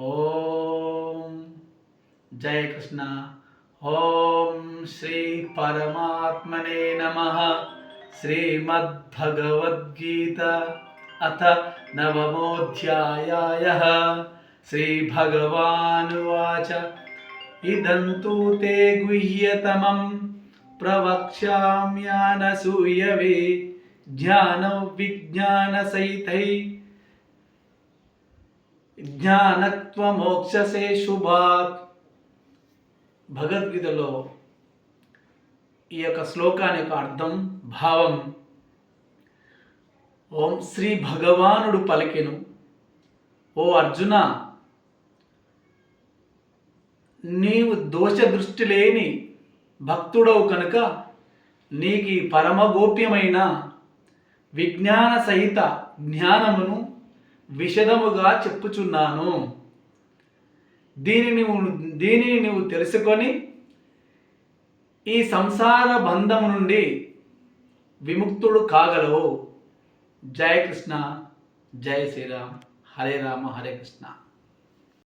ఓం జయ కృష్ణ. ఓం శ్రీ పరమాత్మనే నమః. శ్రీమద్భగవద్గీత అథ నవమోऽధ్యాయः. శ్రీభగవానువాచ ఇదం తు తే గుహ్యతమం ప్రవక్ష్యామ్యానసూయవే జ్ఞాన విజ్ఞాన సహితై జ్ఞానత్వమోక్షసే శుభాత్. భగవద్గీతలో ఈ యొక్క శ్లోకాని యొక్క అర్థం, భావం, ఓం శ్రీ భగవానుడు పలికెను, ఓ అర్జున, నీవు దోష దృష్టి లేని భక్తుడవు కనుక నీకు పరమగోప్యమైన విజ్ఞాన సహిత జ్ఞానమును విశదముగా చెప్పుచున్నాను. దీనిని నువ్వు తెలుసుకొని ఈ సంసార బంధము నుండి విముక్తుడు కాగలవు. జయ కృష్ణ, జయ శ్రీరామ్. హరే రామ, హరే కృష్ణ.